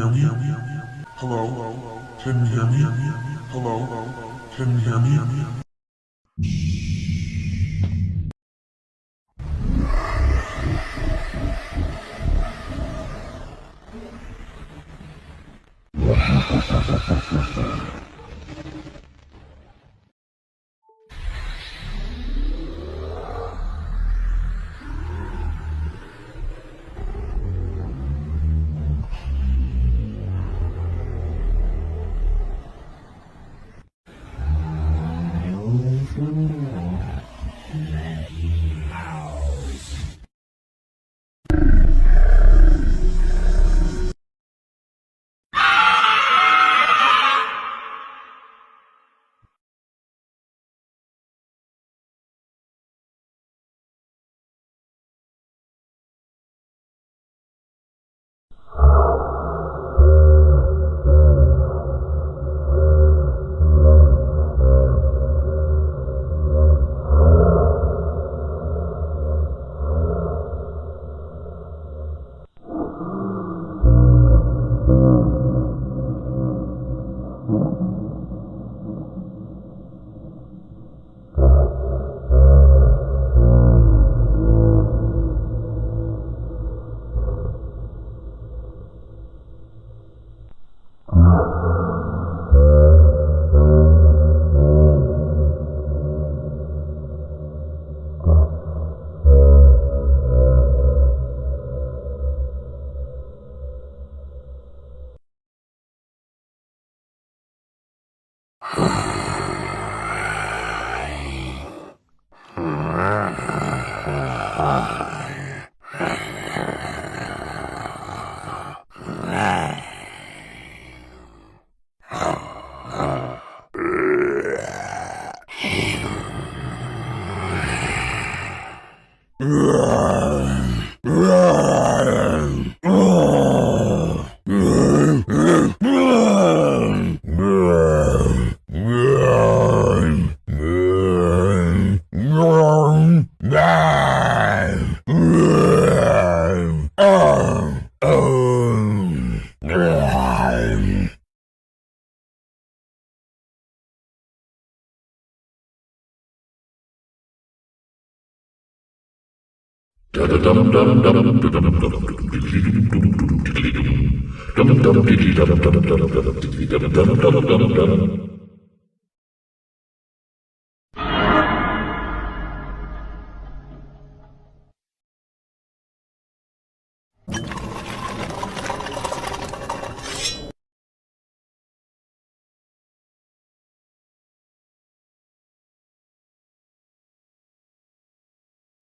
hear me? Hello? Can you hear me? Hello? Can you hear me?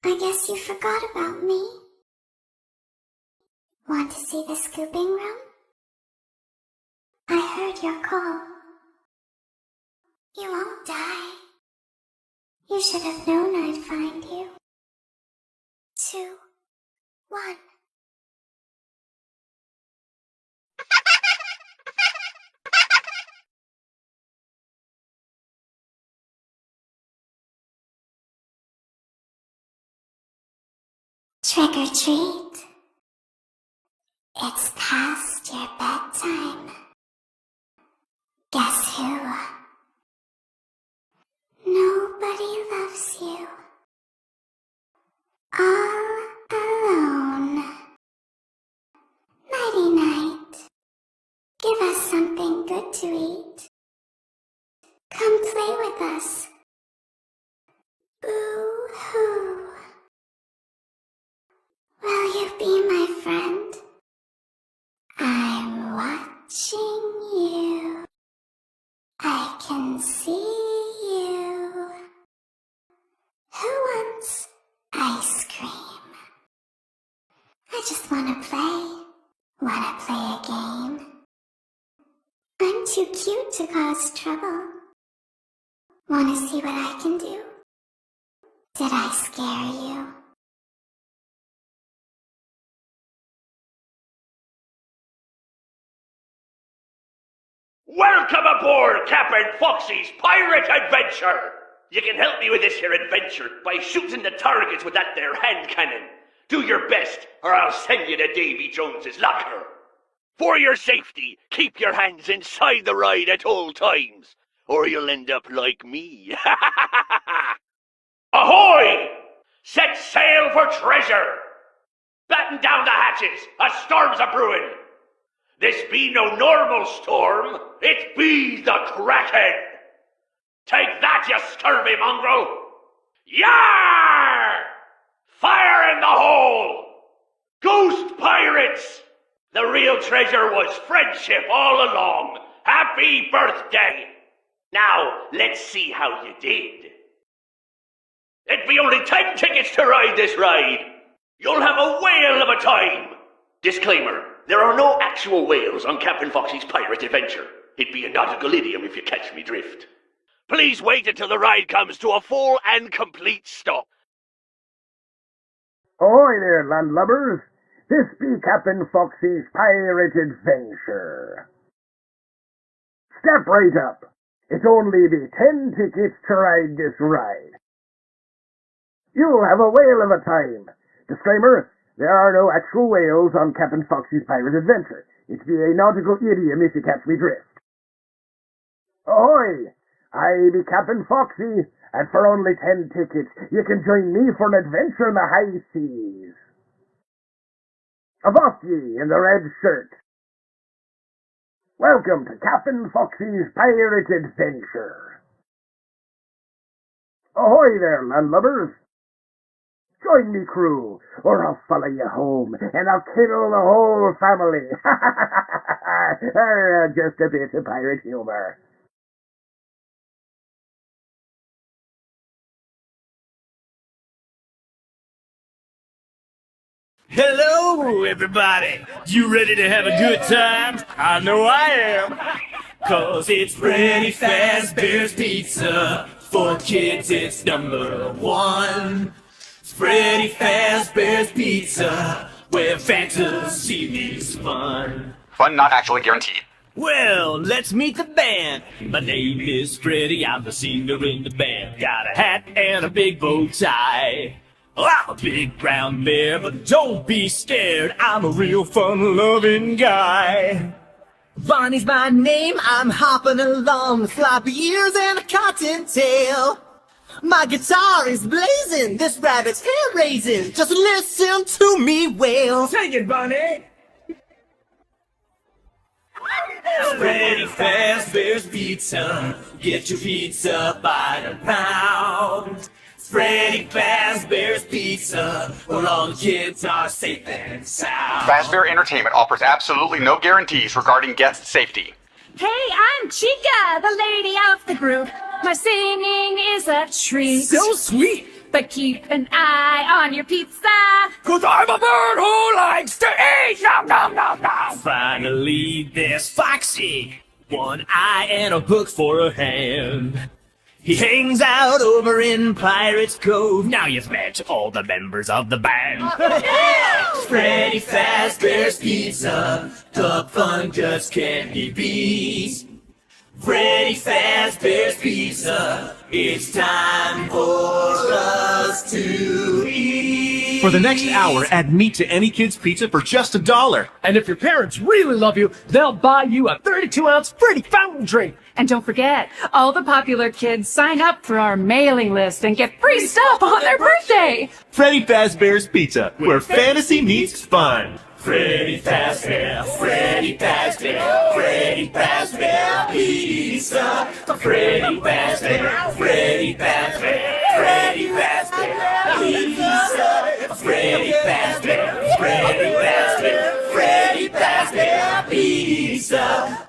I guess you forgot about me. Want to see the scooping room? I heard your call. You won't die. You should have known I'd find you. 2, 1. Trick or treat. It's past your bedtime. Guess who? Nobody loves you. All alone. Nighty night. Give us something good to eat. Come play with us. Boo-hoo. Will you be my friend? I'm watching you. I can see you. Who wants ice cream? I just wanna play. Wanna play a game? I'm too cute to cause trouble. Wanna see what I can do? Did I scare you? Welcome aboard Captain Foxy's Pirate Adventure! You can help me with this here adventure by shooting the targets with that there hand cannon. Do your best, or I'll send you to Davy Jones's locker. For your safety, keep your hands inside the ride at all times, or you'll end up like me. Ahoy! Set sail for treasure! Batten down the hatches, a storm's a-brewing. This be no normal storm, it be the Kraken. Take that, you scurvy mongrel! Yar! Fire in the hole! Ghost pirates! The real treasure was friendship all along. Happy birthday! Now, let's see how you did. It'd be only 10 tickets to ride this ride. You'll have a whale of a time. Disclaimer, there are no actual whales on Captain Foxy's pirate adventure. It'd be a nautical idiom if you catch me drift. Please wait until the ride comes to a full and complete stop. Ahoy there, landlubbers! This be Captain Foxy's pirate adventure. Step right up. It's only the 10 tickets to ride this ride. You'll have a whale of a time. Disclaimer, there are no actual whales on Captain Foxy's pirate adventure. It's be a nautical idiom if you catch me drift. Ahoy! I be Captain Foxy, and for only 10 tickets, you can join me for an adventure in the high seas. Avast ye in the red shirt. Welcome to Captain Foxy's pirate adventure. Ahoy there, landlubbers. Join me crew, or I'll follow you home, and I'll kill the whole family. Just a bit of pirate humor. Hello, everybody. You ready to have a good time? I know I am. 'Cause it's Freddy Fazbear's Pizza. For kids, it's #1. It's Freddy Fazbear's Pizza, where fantasy meets fun. Fun not actually guaranteed. Well, let's meet the band. My name is Freddy, I'm the singer in the band. Got a hat and a big bow tie. Well, I'm a big brown bear, but don't be scared, I'm a real fun-loving guy. Bonnie's my name, I'm hopping along with floppy ears and a cottontail. My guitar is blazing, this rabbit's hair-raising. Just listen to me wail. Sing it, Bonnie! Freddy Fazbear's Pizza, get your pizza by the pound. Freddy Fazbear's Pizza, where all the kids are safe and sound. Fazbear Entertainment offers absolutely no guarantees regarding guest safety. Hey, I'm Chica, the lady of the group. My singing is a treat. So sweet! But keep an eye on your pizza. 'Cause I'm a bird who likes to eat! Nom nom nom nom! Finally, there's Foxy. One eye and a hook for a hand. He hangs out over in Pirate's Cove. Now you've met all the members of the band. Freddy Fazbear's Pizza, the fun just can't be beat. Freddy Fazbear's Pizza, it's time for us to eat. For the next hour, add meat to any kid's pizza for just $1. And if your parents really love you, they'll buy you a 32-ounce Freddy fountain drink. And don't forget, all the popular kids sign up for our mailing list and get free stuff on their birthday. Freddy Fazbear's Pizza, where fantasy meets fun. Freddy Fazbear, Freddy Fazbear, Freddy Fazbear Pizza. Freddy Fazbear, Freddy Fazbear, Freddy Fazbear Pizza. Freddy Fazbear, Freddy Fazbear, Freddy Fazbear Pizza.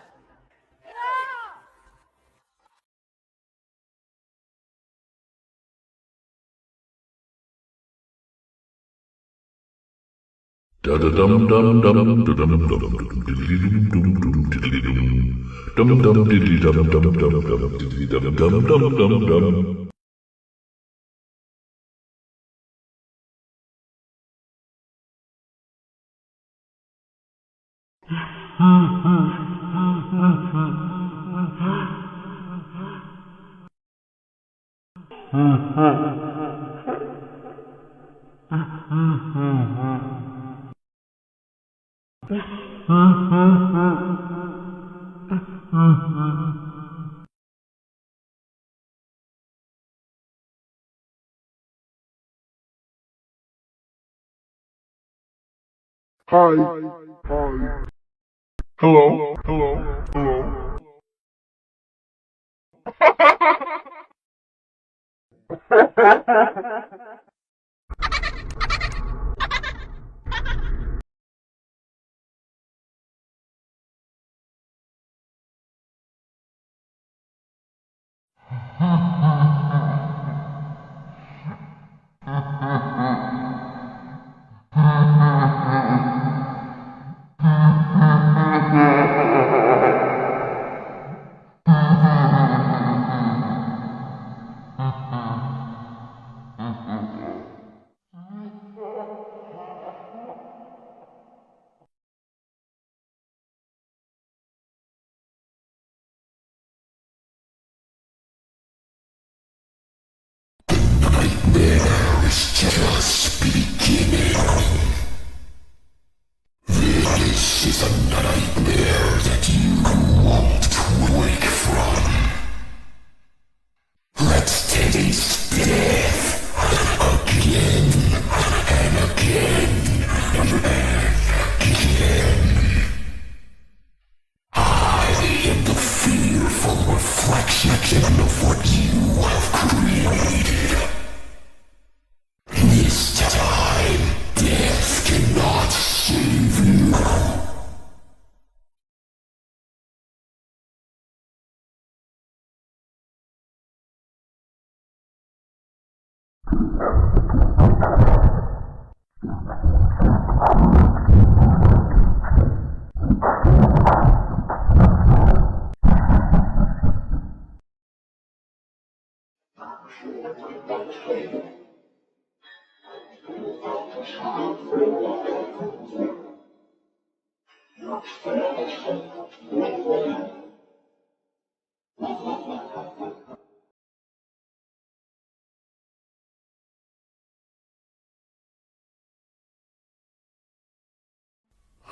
Da da dum dum dum dum dum dum diddly dum dum diddly dum dum diddly dum dum dum dum diddly dum dum dum dum dum. Hi. Hi. Hello. Hello. Hello.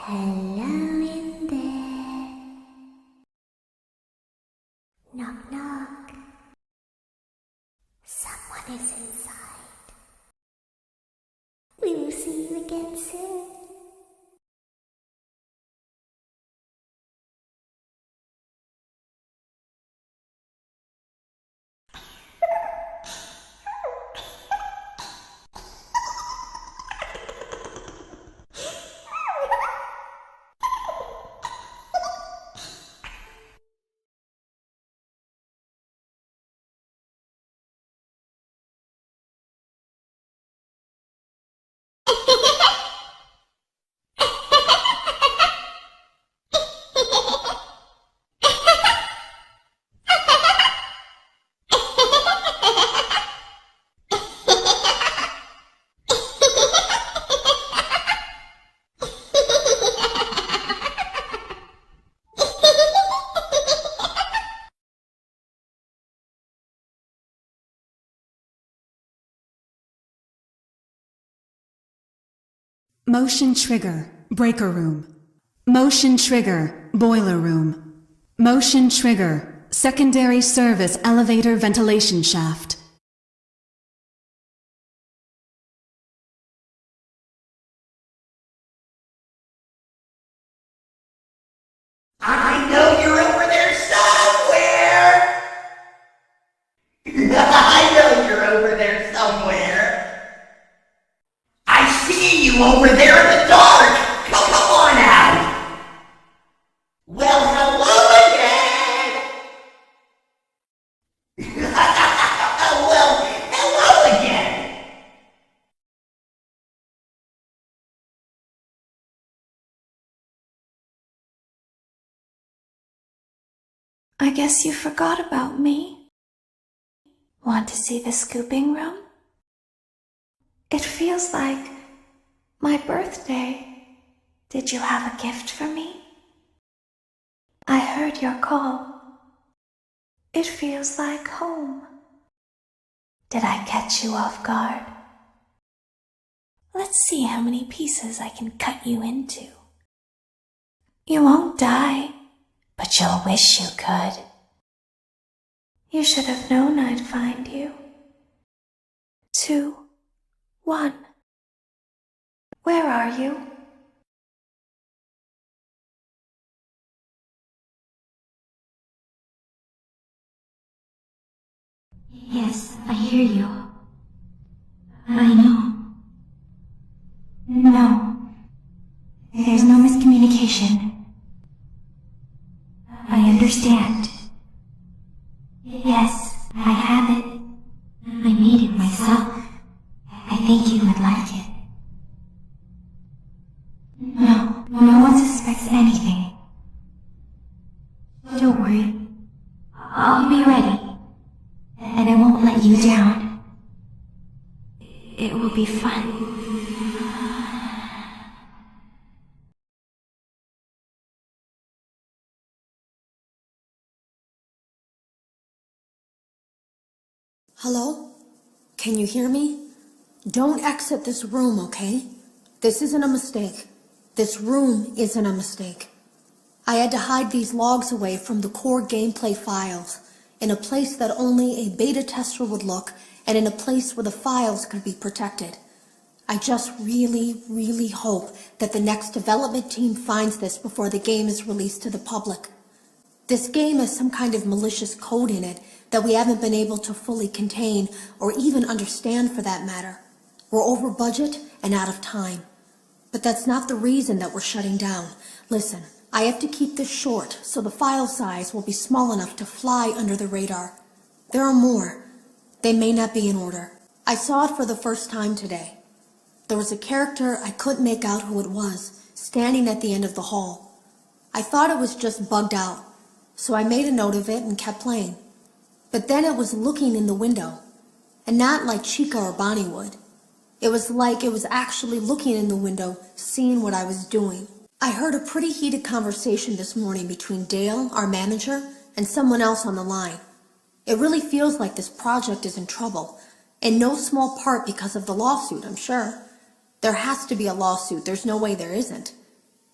Hello in there. Knock knock. Someone is inside. We will see you again soon. Motion trigger, breaker room. Motion trigger, boiler room. Motion trigger, secondary service elevator ventilation shaft. I know you're over there somewhere! I know you're over there somewhere! I see you over there in the dark! Come on out! Well, hello again! Well, hello again! I guess you forgot about me. Want to see the scooping room? It feels like my birthday. Did you have a gift for me? I heard your call. It feels like home. Did I catch you off guard? Let's see how many pieces I can cut you into. You won't die. But you'll wish you could. You should have known I'd find you. 2, 1. Where are you? Yes, I hear you. I know. No. There's no miscommunication. I understand. Yes, I have it. I made it myself. I think you would like it. No one suspects anything. Don't worry. I'll be ready. And I won't let you down. It will be fun. Hello? Can you hear me? Don't exit this room, okay? This isn't a mistake. This room isn't a mistake. I had to hide these logs away from the core gameplay files, in a place that only a beta tester would look, and in a place where the files could be protected. I just really hope that the next development team finds this before the game is released to the public. This game has some kind of malicious code in it that we haven't been able to fully contain or even understand for that matter. We're over budget and out of time. But that's not the reason that we're shutting down. Listen, I have to keep this short so the file size will be small enough to fly under the radar. There are more. They may not be in order. I saw it for the first time today. There was a character I couldn't make out who it was, standing at the end of the hall. I thought it was just bugged out, so I made a note of it and kept playing. But then it was looking in the window, and not like Chica or Bonnie would. It was like it was actually looking in the window, seeing what I was doing. I heard a pretty heated conversation this morning between Dale, our manager, and someone else on the line. It really feels like this project is in trouble, in no small part because of the lawsuit, I'm sure. There has to be a lawsuit, there's no way there isn't.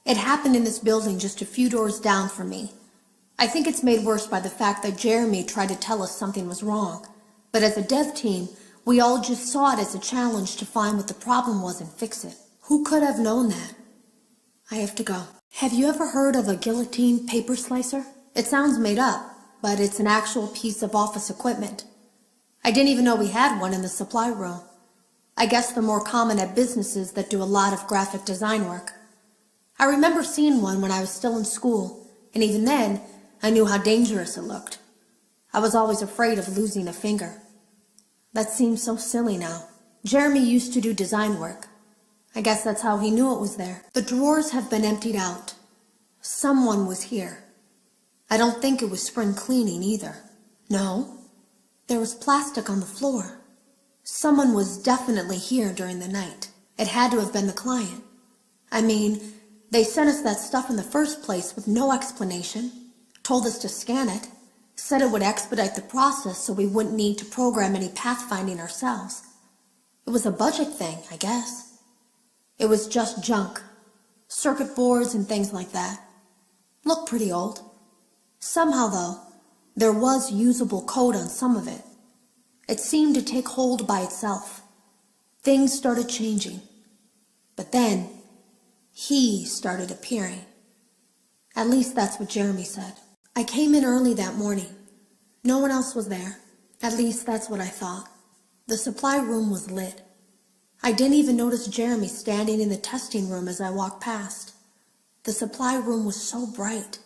It happened in this building just a few doors down from me. I think it's made worse by the fact that Jeremy tried to tell us something was wrong. But as a dev team, we all just saw it as a challenge to find what the problem was and fix it. Who could have known that? I have to go. Have you ever heard of a guillotine paper slicer? It sounds made up, but it's an actual piece of office equipment. I didn't even know we had one in the supply room. I guess they're more common at businesses that do a lot of graphic design work. I remember seeing one when I was still in school, and even then, I knew how dangerous it looked. I was always afraid of losing a finger. That seems so silly now. Jeremy used to do design work. I guess that's how he knew it was there. The drawers have been emptied out. Someone was here. I don't think it was spring cleaning either. No, there was plastic on the floor. Someone was definitely here during the night. It had to have been the client. I mean, they sent us that stuff in the first place with no explanation, told us to scan it, said it would expedite the process so we wouldn't need to program any pathfinding ourselves. It was a budget thing, I guess. It was just junk. Circuit boards and things like that. Looked pretty old. Somehow, though, there was usable code on some of it. It seemed to take hold by itself. Things started changing. But then, he started appearing. At least that's what Jeremy said. I came in early that morning. No one else was there. At least that's what I thought. The supply room was lit. I didn't even notice Jeremy standing in the testing room as I walked past. The supply room was so bright,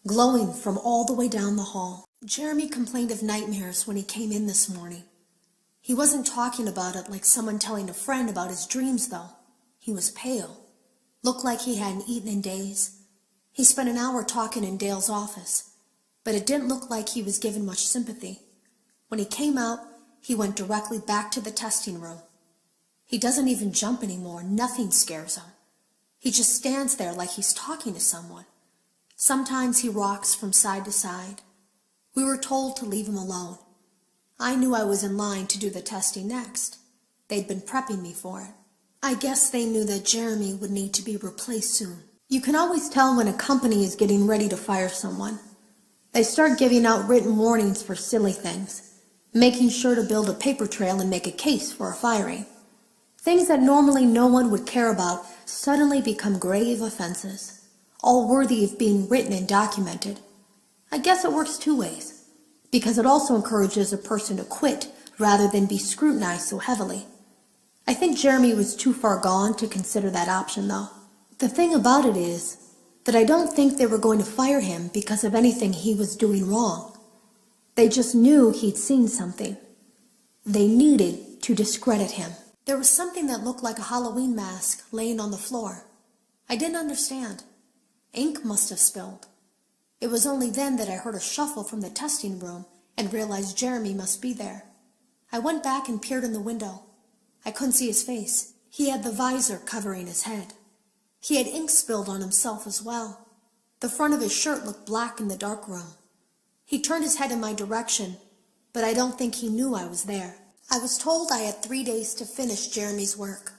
glowing from all the way down the hall. Jeremy complained of nightmares when he came in this morning. He wasn't talking about it like someone telling a friend about his dreams, though. He was pale. Looked like he hadn't eaten in days. He spent an hour talking in Dale's office, but it didn't look like he was given much sympathy. When he came out, he went directly back to the testing room. He doesn't even jump anymore. Nothing scares him. He just stands there like he's talking to someone. Sometimes he rocks from side to side. We were told to leave him alone. I knew I was in line to do the testing next. They'd been prepping me for it. I guess they knew that Jeremy would need to be replaced soon. You can always tell when a company is getting ready to fire someone. They start giving out written warnings for silly things, making sure to build a paper trail and make a case for a firing. Things that normally no one would care about suddenly become grave offenses, all worthy of being written and documented. I guess it works two ways, because it also encourages a person to quit rather than be scrutinized so heavily. I think Jeremy was too far gone to consider that option, though. The thing about it is that I don't think they were going to fire him because of anything he was doing wrong. They just knew he'd seen something. They needed to discredit him. There was something that looked like a Halloween mask laying on the floor. I didn't understand. Ink must have spilled. It was only then that I heard a shuffle from the testing room and realized Jeremy must be there. I went back and peered in the window. I couldn't see his face. He had the visor covering his head. He had ink spilled on himself as well. The front of his shirt looked black in the dark room. He turned his head in my direction, but I don't think he knew I was there. I was told I had 3 days to finish Jeremy's work,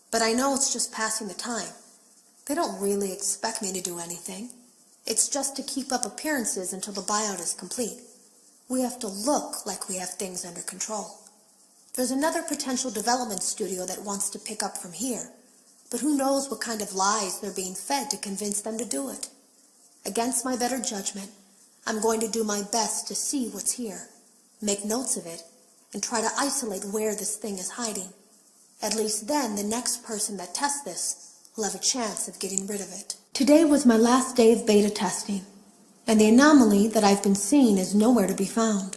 but I know it's just passing the time. They don't really expect me to do anything. It's just to keep up appearances until the buyout is complete. We have to look like we have things under control. There's another potential development studio that wants to pick up from here, but who knows what kind of lies they're being fed to convince them to do it. Against my better judgment, I'm going to do my best to see what's here, make notes of it, and try to isolate where this thing is hiding. At least then the next person that tests this will have a chance of getting rid of it. Today was my last day of beta testing, and the anomaly that I've been seeing is nowhere to be found.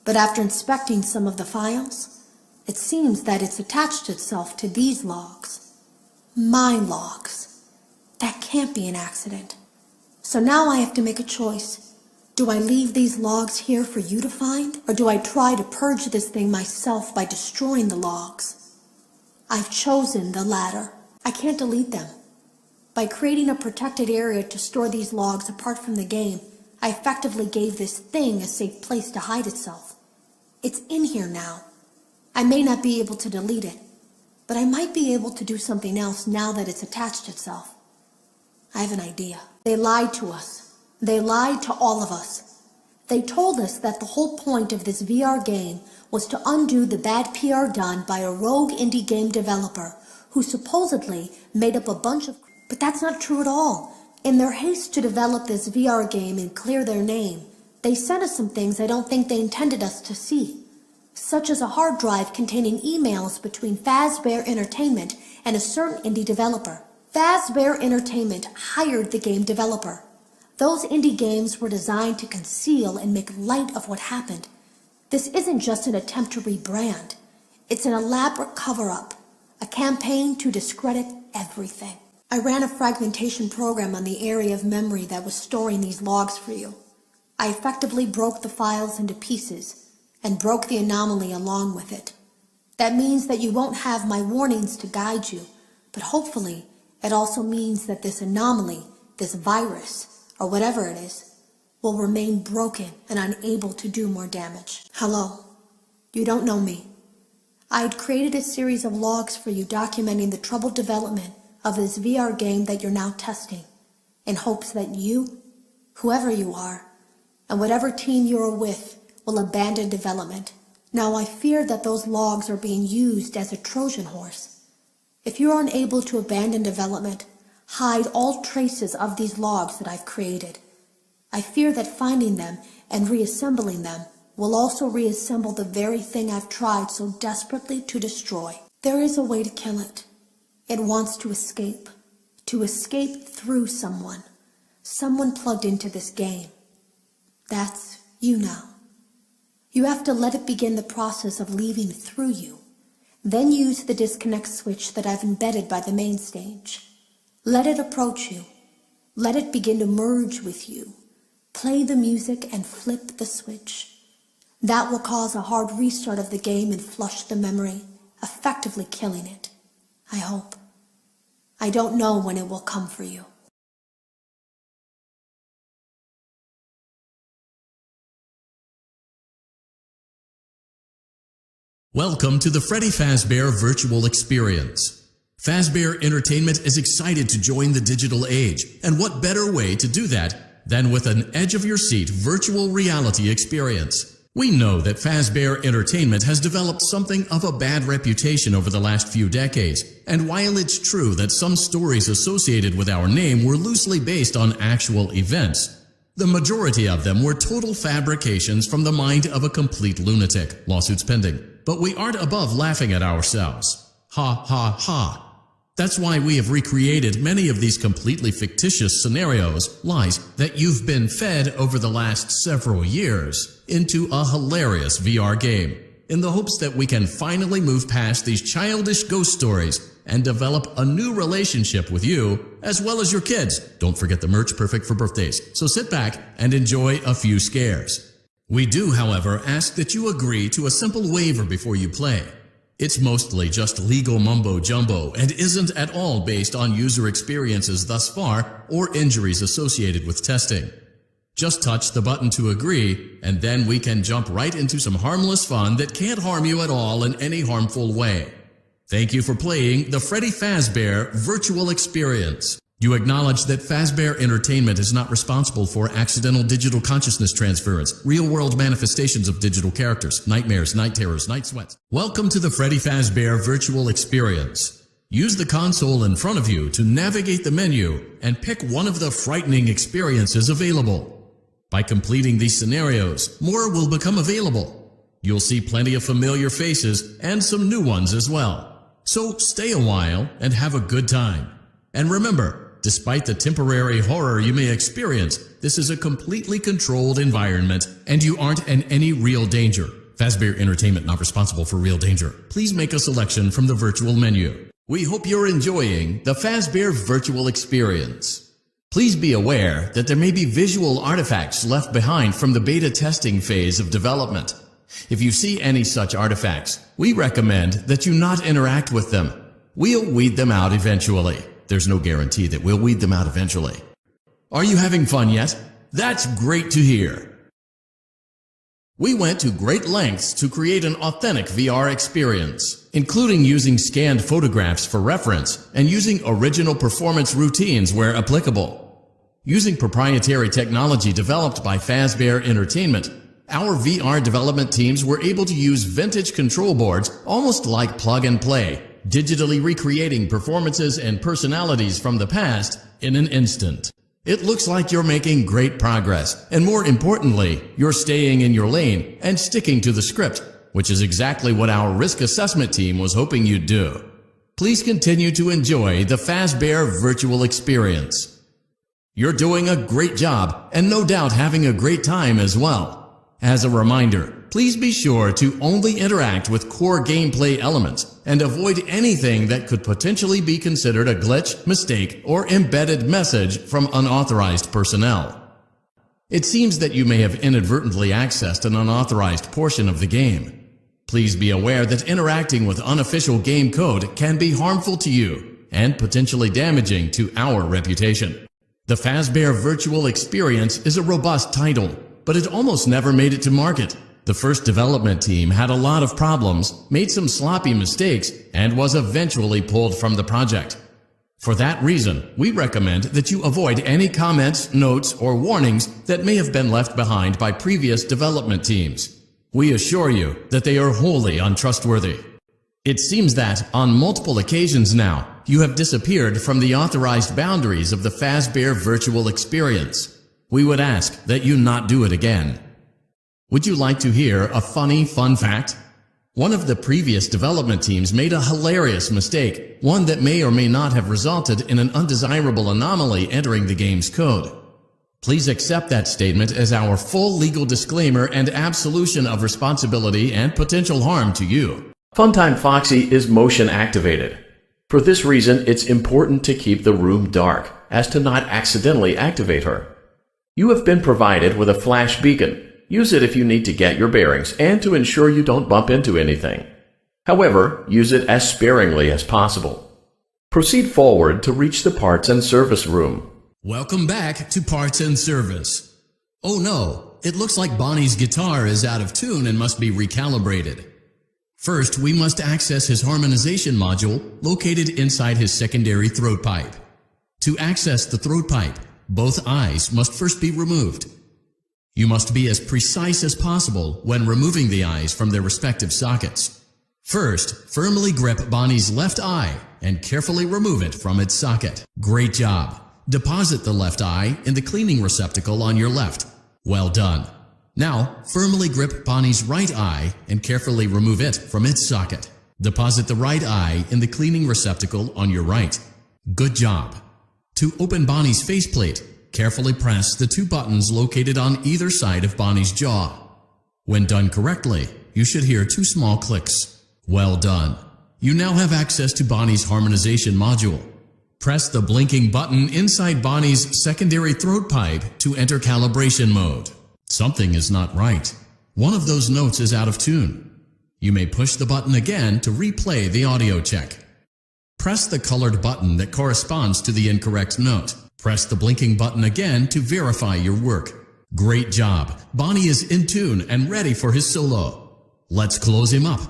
But after inspecting some of the files, it seems that it's attached itself to these logs. My logs. That can't be an accident. So now I have to make a choice. Do I leave these logs here for you to find, or do I try to purge this thing myself by destroying the logs? I've chosen the latter. I can't delete them. By creating a protected area to store these logs apart from the game, I effectively gave this thing a safe place to hide itself. It's in here now. I may not be able to delete it, but I might be able to do something else now that it's attached itself. I have an idea. They lied to us. They lied to all of us. They told us that the whole point of this VR game was to undo the bad PR done by a rogue indie game developer who supposedly made up a bunch of... But that's not true at all. In their haste to develop this VR game and clear their name, they sent us some things I don't think they intended us to see, such as a hard drive containing emails between Fazbear Entertainment and a certain indie developer. Fazbear Entertainment hired the game developer. Those indie games were designed to conceal and make light of what happened. This isn't just an attempt to rebrand. It's an elaborate cover-up, a campaign to discredit everything. I ran a fragmentation program on the area of memory that was storing these logs for you. I effectively broke the files into pieces and broke the anomaly along with it. That means that you won't have my warnings to guide you, but hopefully it also means that this anomaly, this virus, or whatever it is, will remain broken and unable to do more damage. Hello. You don't know me. I had created a series of logs for you documenting the troubled development of this VR game that you're now testing, in hopes that you, whoever you are, and whatever team you're with, will abandon development. Now I fear that those logs are being used as a Trojan horse. If you're unable to abandon development, hide all traces of these logs that I've created. I fear that finding them and reassembling them will also reassemble the very thing I've tried so desperately to destroy. There is a way to kill it. It wants to escape through someone plugged into this game. That's you now. You have to let it begin the process of leaving through you. Then use the disconnect switch that I've embedded by the main stage. Let it approach you. Let it begin to merge with you. Play the music and flip the switch. That will cause a hard restart of the game and flush the memory, effectively killing it. I hope. I don't know when it will come for you. Welcome to the Freddy Fazbear Virtual Experience. Fazbear Entertainment is excited to join the digital age, and what better way to do that than with an edge-of-your-seat virtual reality experience. We know that Fazbear Entertainment has developed something of a bad reputation over the last few decades, and while it's true that some stories associated with our name were loosely based on actual events, the majority of them were total fabrications from the mind of a complete lunatic, lawsuits pending. But we aren't above laughing at ourselves. Ha ha ha. That's why we have recreated many of these completely fictitious scenarios, lies, that you've been fed over the last several years into a hilarious VR game, in the hopes that we can finally move past these childish ghost stories and develop a new relationship with you, as well as your kids. Don't forget the merch, perfect for birthdays. So sit back and enjoy a few scares. We do, however, ask that you agree to a simple waiver before you play. It's mostly just legal mumbo-jumbo and isn't at all based on user experiences thus far or injuries associated with testing. Just touch the button to agree, and then we can jump right into some harmless fun that can't harm you at all in any harmful way. Thank you for playing the Freddy Fazbear Virtual Experience. You acknowledge that Fazbear Entertainment is not responsible for accidental digital consciousness transference, real-world manifestations of digital characters, nightmares, night terrors, night sweats. Welcome to the Freddy Fazbear Virtual Experience. Use the console in front of you to navigate the menu and pick one of the frightening experiences available. By completing these scenarios, more will become available. You'll see plenty of familiar faces and some new ones as well. So stay a while and have a good time. And remember, despite the temporary horror you may experience, this is a completely controlled environment and you aren't in any real danger. Fazbear Entertainment not responsible for real danger. Please make a selection from the virtual menu. We hope you're enjoying the Fazbear Virtual Experience. Please be aware that there may be visual artifacts left behind from the beta testing phase of development. If you see any such artifacts, we recommend that you not interact with them. We'll weed them out eventually. There's no guarantee that we'll weed them out eventually. Are you having fun yet? That's great to hear. We went to great lengths to create an authentic VR experience, including using scanned photographs for reference and using original performance routines where applicable. Using proprietary technology developed by Fazbear Entertainment, our VR development teams were able to use vintage control boards almost like plug and play, digitally recreating performances and personalities from the past in an instant. It looks like you're making great progress, and more importantly, you're staying in your lane and sticking to the script, which is exactly what our risk assessment team was hoping you'd do. Please continue to enjoy the Fazbear Virtual Experience. You're doing a great job, and no doubt having a great time as well. As a reminder, please be sure to only interact with core gameplay elements and avoid anything that could potentially be considered a glitch, mistake, or embedded message from unauthorized personnel. It seems that you may have inadvertently accessed an unauthorized portion of the game. Please be aware that interacting with unofficial game code can be harmful to you and potentially damaging to our reputation. The Fazbear Virtual Experience is a robust title, but it almost never made it to market. The first development team had a lot of problems, made some sloppy mistakes, and was eventually pulled from the project. For that reason, we recommend that you avoid any comments, notes, or warnings that may have been left behind by previous development teams. We assure you that they are wholly untrustworthy. It seems that, on multiple occasions now, you have disappeared from the authorized boundaries of the Fazbear Virtual Experience. We would ask that you not do it again. Would you like to hear a funny fun fact? One of the previous development teams made a hilarious mistake, one that may or may not have resulted in an undesirable anomaly entering the game's code. Please accept that statement as our full legal disclaimer and absolution of responsibility and potential harm to you. Funtime Foxy is motion activated. For this reason, it's important to keep the room dark, as to not accidentally activate her. You have been provided with a flash beacon. Use it if you need to get your bearings and to ensure you don't bump into anything. However, use it as sparingly as possible. Proceed forward to reach the parts and service room. Welcome back to Parts and Service. Oh no, it looks like Bonnie's guitar is out of tune and must be recalibrated. First, we must access his harmonization module located inside his secondary throat pipe. To access the throat pipe, both eyes must first be removed. You must be as precise as possible when removing the eyes from their respective sockets. First, firmly grip Bonnie's left eye and carefully remove it from its socket. Great job. Deposit the left eye in the cleaning receptacle on your left. Well done. Now, firmly grip Bonnie's right eye and carefully remove it from its socket. Deposit the right eye in the cleaning receptacle on your right. Good job. To open Bonnie's faceplate, carefully press the two buttons located on either side of Bonnie's jaw. When done correctly, you should hear two small clicks. Well done. You now have access to Bonnie's harmonization module. Press the blinking button inside Bonnie's secondary throat pipe to enter calibration mode. Something is not right. One of those notes is out of tune. You may push the button again to replay the audio check. Press the colored button that corresponds to the incorrect note. Press the blinking button again to verify your work. Great job. Bonnie is in tune and ready for his solo. Let's close him up.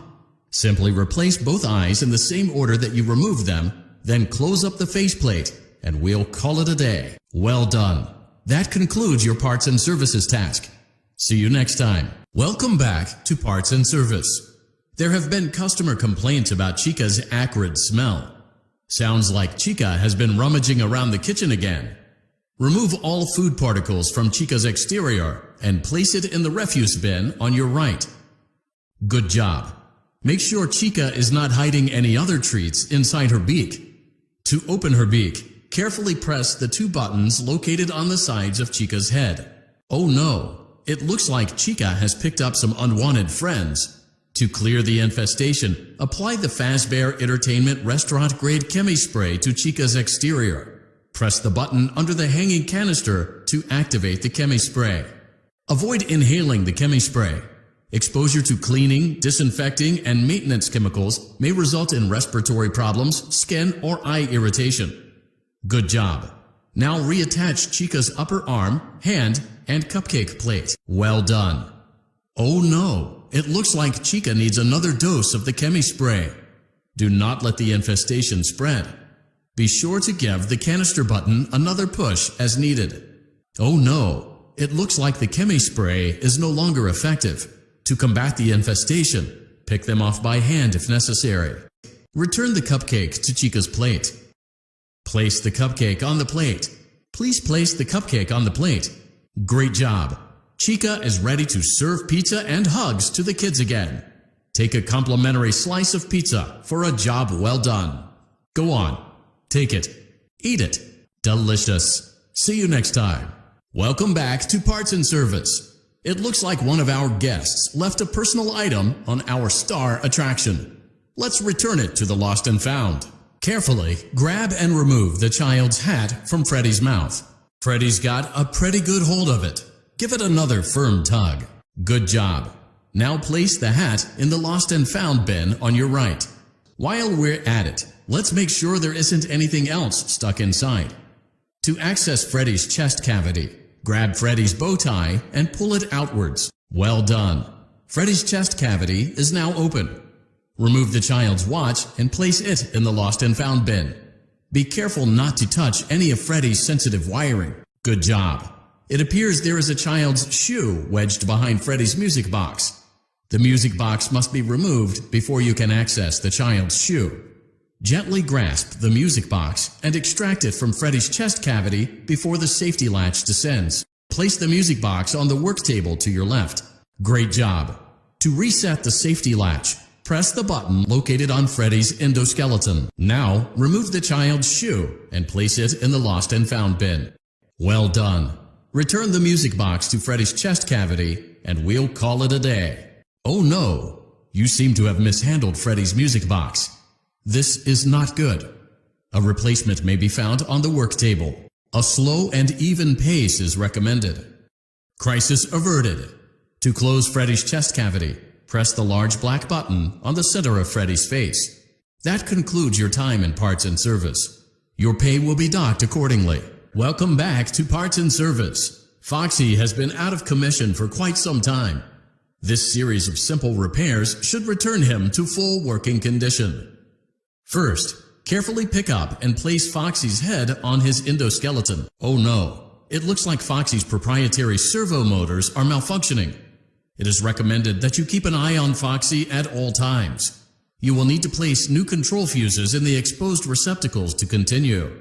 Simply replace both eyes in the same order that you removed them, then close up the faceplate, and we'll call it a day. Well done. That concludes your parts and services task. See you next time. Welcome back to Parts and Service. There have been customer complaints about Chica's acrid smell. Sounds like Chica has been rummaging around the kitchen again. Remove all food particles from Chica's exterior and place it in the refuse bin on your right. Good job. Make sure Chica is not hiding any other treats inside her beak. To open her beak, carefully press the two buttons located on the sides of Chica's head. Oh no, it looks like Chica has picked up some unwanted friends. To clear the infestation, apply the Fazbear Entertainment restaurant-grade chemi spray to Chica's exterior. Press the button under the hanging canister to activate the chemi spray. Avoid inhaling the chemi spray. Exposure to cleaning, disinfecting, and maintenance chemicals may result in respiratory problems, skin, or eye irritation. Good job. Now reattach Chica's upper arm, hand, and cupcake plate. Well done. Oh no! It looks like Chica needs another dose of the chemi spray. Do not let the infestation spread. Be sure to give the canister button another push as needed. Oh no, it looks like the chemi spray is no longer effective. To combat the infestation, pick them off by hand if necessary. Return the cupcake to Chica's plate. Place the cupcake on the plate. Please place the cupcake on the plate. Great job. Chica is ready to serve pizza and hugs to the kids again. Take a complimentary slice of pizza for a job well done. Go on, take it, eat it. Delicious. See you next time. Welcome back to Parts and Service. It looks like one of our guests left a personal item on our star attraction. Let's return it to the lost and found. Carefully grab and remove the child's hat from Freddy's mouth. Freddy's got a pretty good hold of it. Give it another firm tug. Good job. Now place the hat in the lost and found bin on your right. While we're at it, let's make sure there isn't anything else stuck inside. To access Freddy's chest cavity, grab Freddy's bow tie and pull it outwards. Well done. Freddy's chest cavity is now open. Remove the child's watch and place it in the lost and found bin. Be careful not to touch any of Freddy's sensitive wiring. Good job. It appears there is a child's shoe wedged behind Freddy's music box. The music box must be removed before you can access the child's shoe. Gently grasp the music box and extract it from Freddy's chest cavity before the safety latch descends. Place the music box on the work table to your left. Great job. To reset the safety latch, press the button located on Freddy's endoskeleton. Now, remove the child's shoe and place it in the lost and found bin. Well done. Return the music box to Freddy's chest cavity, and we'll call it a day. Oh no, you seem to have mishandled Freddy's music box. This is not good. A replacement may be found on the work table. A slow and even pace is recommended. Crisis averted. To close Freddy's chest cavity, press the large black button on the center of Freddy's face. That concludes your time in Parts and Service. Your pay will be docked accordingly. Welcome back to Parts and Service. Foxy has been out of commission for quite some time. This series of simple repairs should return him to full working condition. First, carefully pick up and place Foxy's head on his endoskeleton. Oh no, it looks like Foxy's proprietary servo motors are malfunctioning. It is recommended that you keep an eye on Foxy at all times. You will need to place new control fuses in the exposed receptacles to continue.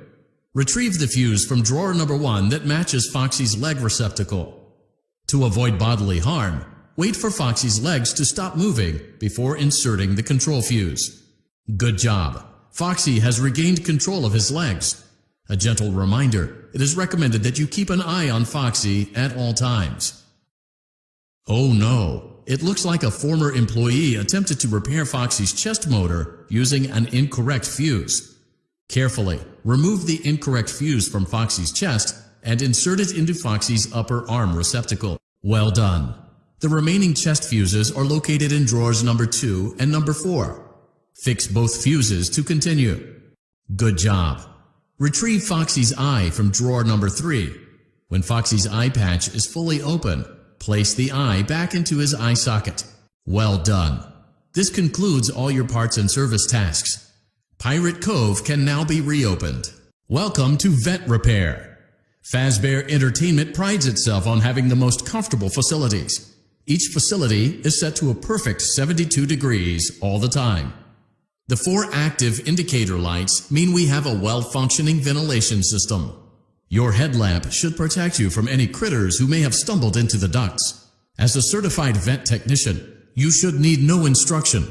Retrieve the fuse from drawer number 1 that matches Foxy's leg receptacle. To avoid bodily harm, wait for Foxy's legs to stop moving before inserting the control fuse. Good job! Foxy has regained control of his legs. A gentle reminder, it is recommended that you keep an eye on Foxy at all times. Oh no! It looks like a former employee attempted to repair Foxy's chest motor using an incorrect fuse. Carefully, remove the incorrect fuse from Foxy's chest and insert it into Foxy's upper arm receptacle. Well done! The remaining chest fuses are located in drawers number 2 and number 4. Fix both fuses to continue. Good job! Retrieve Foxy's eye from drawer number 3. When Foxy's eye patch is fully open, place the eye back into his eye socket. Well done! This concludes all your parts and service tasks. Pirate Cove can now be reopened. Welcome to Vet Repair. Fazbear Entertainment prides itself on having the most comfortable facilities. Each facility is set to a perfect 72 degrees all the time. The 4 active indicator lights mean we have a well-functioning ventilation system. Your headlamp should protect you from any critters who may have stumbled into the ducts. As a certified vent technician, you should need no instruction.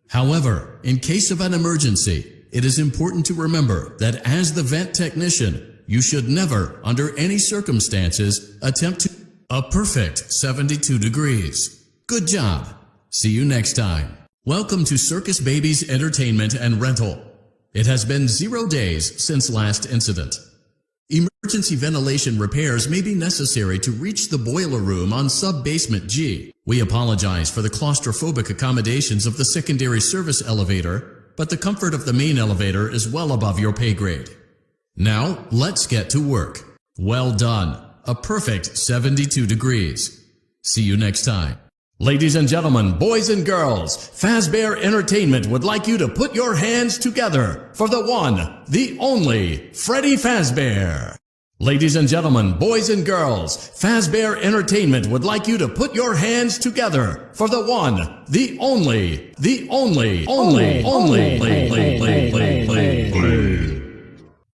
However, in case of an emergency, it is important to remember that as the vent technician, you should never, under any circumstances, attempt to a perfect 72 degrees. Good job! See you next time. Welcome to Circus Baby's Entertainment and Rental. It has been 0 days since last incident. Emergency ventilation repairs may be necessary to reach the boiler room on sub-basement G. We apologize for the claustrophobic accommodations of the secondary service elevator, but the comfort of the main elevator is well above your pay grade. Now, let's get to work. Well done. A perfect 72 degrees. See you next time. Ladies and gentlemen, boys and girls, Fazbear Entertainment would like you to put your hands together for the one, the only, Freddy Fazbear. Ladies and gentlemen, boys and girls, Fazbear Entertainment would like you to put your hands together for the one, the only,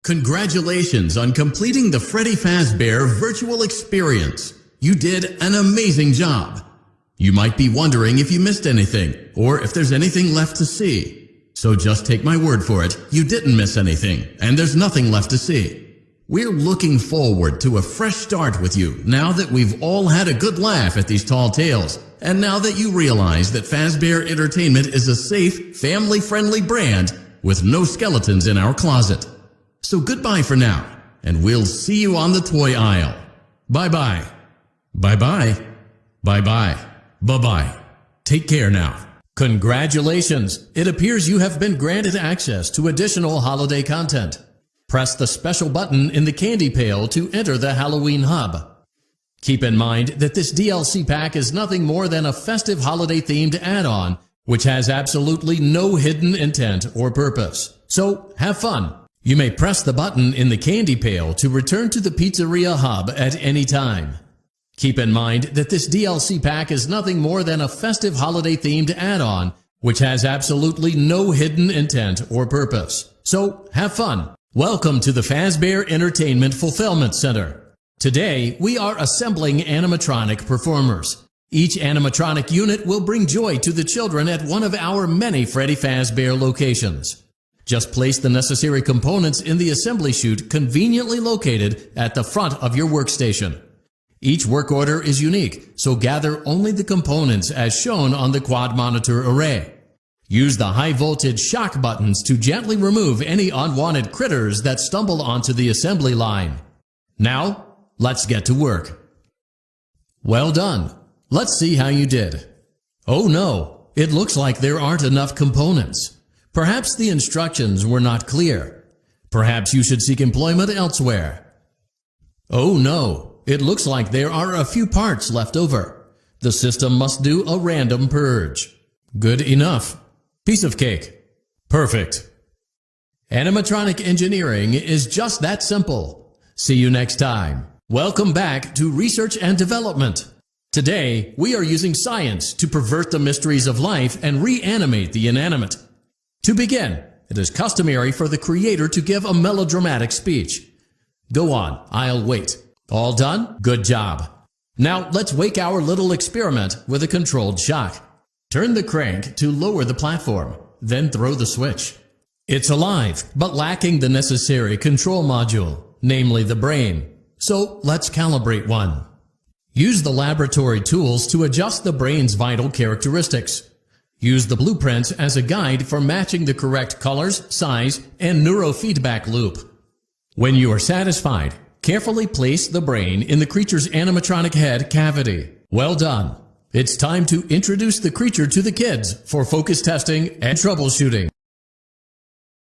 Congratulations on completing the Freddy Fazbear virtual experience. You did an amazing job. You might be wondering if you missed anything, or if there's anything left to see. So just take my word for it, you didn't miss anything, and there's nothing left to see. We're looking forward to a fresh start with you now that we've all had a good laugh at these tall tales, and now that you realize that Fazbear Entertainment is a safe, family-friendly brand with no skeletons in our closet. So goodbye for now, and we'll see you on the toy aisle. Bye-bye. Bye-bye. Bye-bye. Bye-bye. Take care now. Congratulations! It appears you have been granted access to additional holiday content. Press the special button in the candy pail to enter the Halloween hub. Keep in mind that this DLC pack is nothing more than a festive holiday-themed add-on, which has absolutely no hidden intent or purpose. So, have fun! You may press the button in the candy pail to return to the Pizzeria hub at any time. Keep in mind that this DLC pack is nothing more than a festive holiday-themed add-on, which has absolutely no hidden intent or purpose. So, have fun! Welcome to the Fazbear Entertainment Fulfillment Center. Today, we are assembling animatronic performers. Each animatronic unit will bring joy to the children at one of our many Freddy Fazbear locations. Just place the necessary components in the assembly chute conveniently located at the front of your workstation. Each work order is unique, so gather only the components as shown on the quad monitor array. Use the high voltage shock buttons to gently remove any unwanted critters that stumble onto the assembly line. Now, let's get to work. Well done. Let's see how you did. Oh no, it looks like there aren't enough components. Perhaps the instructions were not clear. Perhaps you should seek employment elsewhere. Oh no. It looks like there are a few parts left over. The system must do a random purge. Good enough. Piece of cake. Perfect. Animatronic engineering is just that simple. See you next time. Welcome back to Research and Development. Today, we are using science to pervert the mysteries of life and reanimate the inanimate. To begin, it is customary for the creator to give a melodramatic speech. Go on, I'll wait. All done? Good job. Now, let's wake our little experiment with a controlled shock. Turn the crank to lower the platform, then throw the switch. It's alive, but lacking the necessary control module, namely the brain. So let's calibrate one. Use the laboratory tools to adjust the brain's vital characteristics. Use the blueprints as a guide for matching the correct colors, size, and neurofeedback loop. When you are satisfied, carefully place the brain in the creature's animatronic head cavity. Well done. It's time to introduce the creature to the kids for focus testing and troubleshooting.